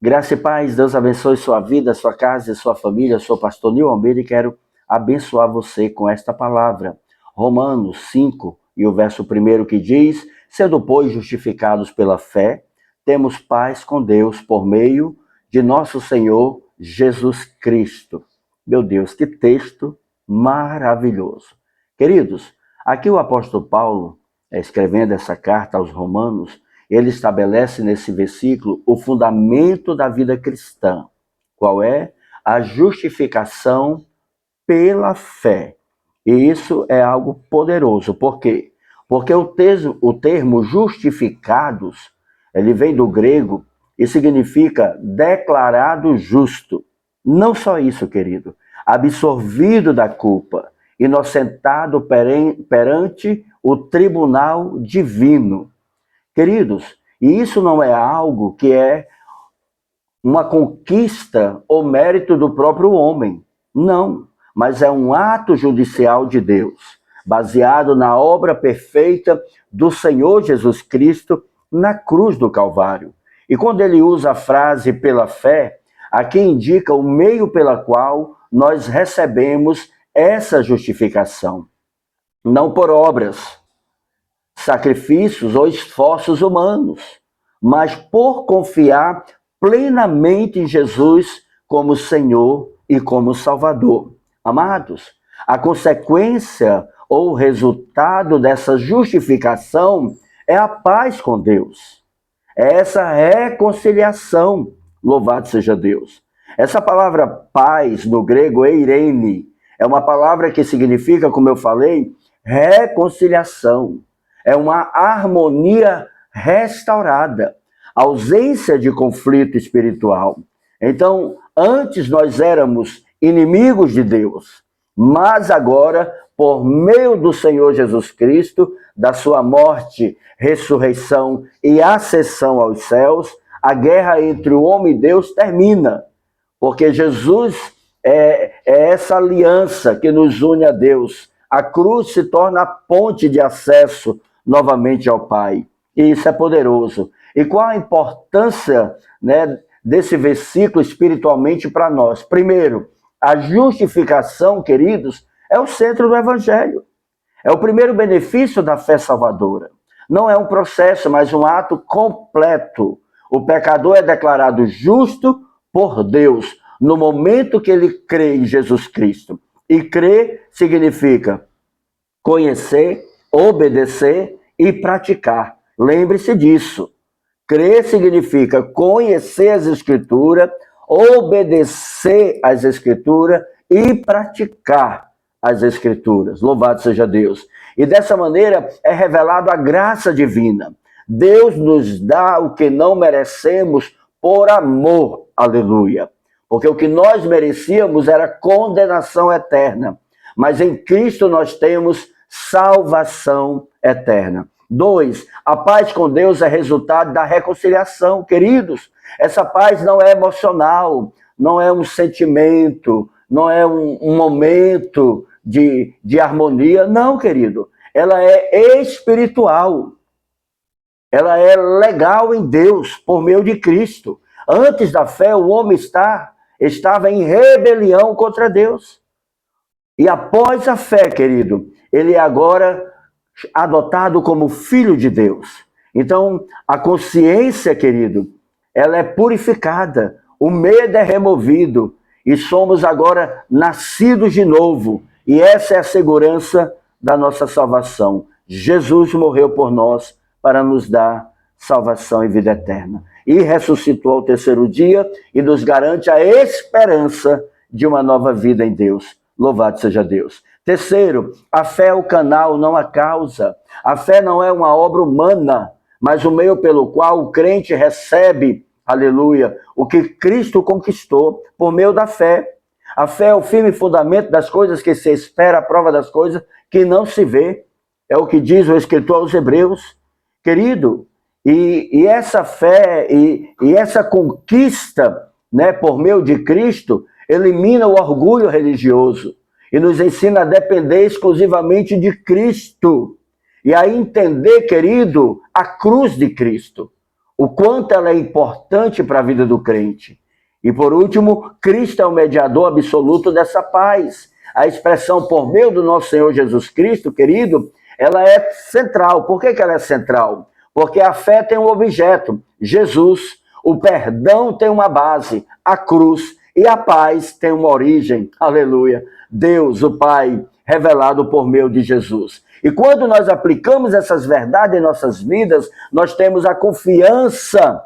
Graça e paz, Deus abençoe sua vida, sua casa e sua família. Eu sou o pastor Nil Almeida e quero abençoar você com esta palavra. Romanos 5 e o verso 1 que diz: sendo, pois, justificados pela fé, temos paz com Deus por meio de nosso Senhor Jesus Cristo. Meu Deus, que texto maravilhoso. Queridos, aqui o apóstolo Paulo, escrevendo essa carta aos Romanos, ele estabelece nesse versículo o fundamento da vida cristã. Qual é? A justificação pela fé. E isso é algo poderoso. Por quê? Porque o termo justificados, ele vem do grego e significa declarado justo. Não só isso, querido. Absorvido da culpa, inocentado perante o tribunal divino. Queridos, e isso não é algo que é uma conquista ou mérito do próprio homem. Não, mas é um ato judicial de Deus, baseado na obra perfeita do Senhor Jesus Cristo na cruz do Calvário. E quando ele usa a frase pela fé, aqui indica o meio pela qual nós recebemos essa justificação. Não por obras, sacrifícios ou esforços humanos, mas por confiar plenamente em Jesus como Senhor e como Salvador. Amados, a consequência ou resultado dessa justificação é a paz com Deus. É essa reconciliação, louvado seja Deus. Essa palavra paz, no grego eirene, é uma palavra que significa, como eu falei, reconciliação. É uma harmonia restaurada, ausência de conflito espiritual. Então, antes nós éramos inimigos de Deus, mas agora, por meio do Senhor Jesus Cristo, da sua morte, ressurreição e ascensão aos céus, a guerra entre o homem e Deus termina, porque Jesus é essa aliança que nos une a Deus. A cruz se torna a ponte de acesso novamente ao Pai. E isso é poderoso. E qual a importância, desse versículo espiritualmente para nós? Primeiro, a justificação, queridos, é o centro do Evangelho. É o primeiro benefício da fé salvadora. Não é um processo, mas um ato completo. O pecador é declarado justo por Deus no momento que ele crê em Jesus Cristo. E crer significa conhecer, obedecer e praticar. Lembre-se disso. Crer significa conhecer as Escrituras, obedecer às Escrituras e praticar as Escrituras. Louvado seja Deus. E dessa maneira é revelado a graça divina. Deus nos dá o que não merecemos por amor. Aleluia. Porque o que nós merecíamos era condenação eterna. Mas em Cristo nós temos salvação eterna. 2, a paz com Deus é resultado da reconciliação, queridos. Essa paz não é emocional, não é um sentimento, não é um momento de harmonia, não, querido. Ela é espiritual. Ela é legal em Deus, por meio de Cristo. Antes da fé, o homem estava em rebelião contra Deus. E após a fé, querido, ele é agora adotado como filho de Deus. Então, a consciência, querido, ela é purificada, o medo é removido e somos agora nascidos de novo. E essa é a segurança da nossa salvação. Jesus morreu por nós para nos dar salvação e vida eterna. E ressuscitou ao terceiro dia e nos garante a esperança de uma nova vida em Deus. Louvado seja Deus. Terceiro, a fé é o canal, não a causa. A fé não é uma obra humana, mas o meio pelo qual o crente recebe, aleluia, o que Cristo conquistou por meio da fé. A fé é o firme fundamento das coisas que se espera, a prova das coisas que não se vê. É o que diz o escritor aos Hebreus. Querido, e essa fé e essa conquista, por meio de Cristo, elimina o orgulho religioso e nos ensina a depender exclusivamente de Cristo. E a entender, querido, a cruz de Cristo. o quanto ela é importante para a vida do crente. E por último, Cristo é o mediador absoluto dessa paz. A expressão por meio do nosso Senhor Jesus Cristo, querido, ela é central. Por que ela é central? Porque a fé tem um objeto, Jesus. O perdão tem uma base, a cruz. E a paz tem uma origem, aleluia. Deus, o Pai, revelado por meio de Jesus. E quando nós aplicamos essas verdades em nossas vidas, nós temos a confiança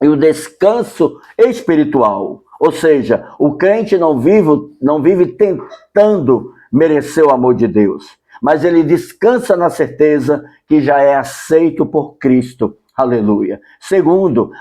e o descanso espiritual. Ou seja, o crente não vive tentando merecer o amor de Deus, mas ele descansa na certeza que já é aceito por Cristo. Aleluia. Segundo,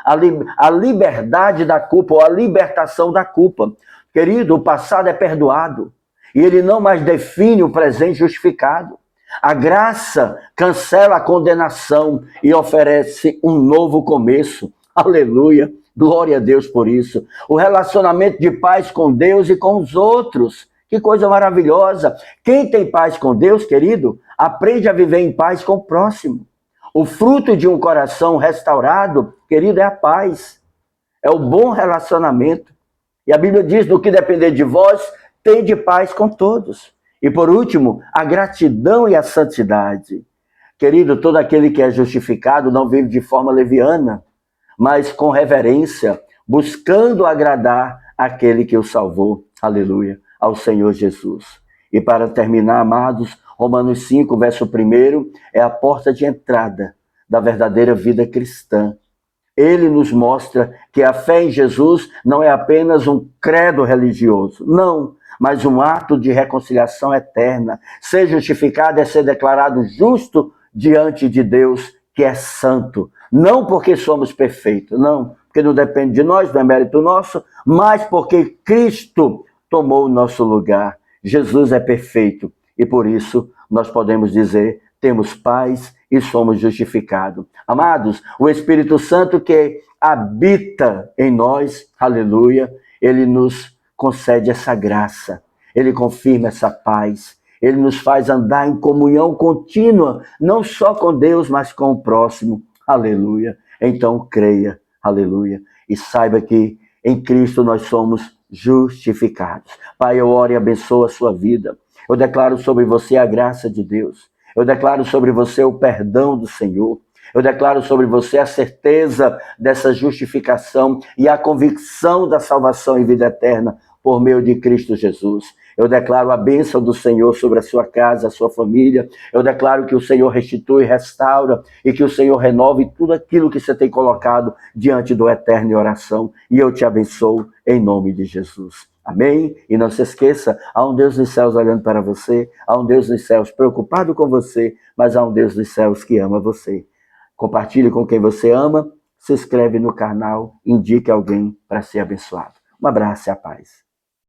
a liberdade da culpa, ou a libertação da culpa. Querido, o passado é perdoado e ele não mais define o presente justificado. A graça cancela a condenação e oferece um novo começo. Aleluia. Glória a Deus por isso. O relacionamento de paz com Deus e com os outros. Que coisa maravilhosa. Quem tem paz com Deus, querido, aprende a viver em paz com o próximo. O fruto de um coração restaurado, querido, é a paz. É o bom relacionamento. E a Bíblia diz, no que depender de vós, tende paz com todos. E por último, a gratidão e a santidade. Querido, todo aquele que é justificado não vive de forma leviana, mas com reverência, buscando agradar aquele que o salvou. Aleluia, ao Senhor Jesus. E para terminar, amados, Romanos 5, verso 1, é a porta de entrada da verdadeira vida cristã. Ele nos mostra que a fé em Jesus não é apenas um credo religioso, não, mas um ato de reconciliação eterna. Ser justificado é ser declarado justo diante de Deus, que é santo. Não porque somos perfeitos, não, porque não depende de nós, não é mérito nosso, mas porque Cristo tomou o nosso lugar. Jesus é perfeito e por isso nós podemos dizer, temos paz e somos justificados. Amados, o Espírito Santo que habita em nós, aleluia, ele nos concede essa graça, ele confirma essa paz, ele nos faz andar em comunhão contínua, não só com Deus, mas com o próximo, aleluia. Então creia, aleluia, e saiba que em Cristo nós somos justificados. Pai, eu oro e abençoo a sua vida. Eu declaro sobre você a graça de Deus. Eu declaro sobre você o perdão do Senhor. Eu declaro sobre você a certeza dessa justificação e a convicção da salvação e vida eterna por meio de Cristo Jesus. Eu declaro a bênção do Senhor sobre a sua casa, a sua família. Eu declaro que o Senhor restitui, restaura e que o Senhor renove tudo aquilo que você tem colocado diante do Eterno em oração. E eu te abençoo em nome de Jesus. Amém? E não se esqueça, há um Deus dos céus olhando para você, há um Deus dos céus preocupado com você, mas há um Deus dos céus que ama você. Compartilhe com quem você ama, se inscreve no canal, indique alguém para ser abençoado. Um abraço e a paz.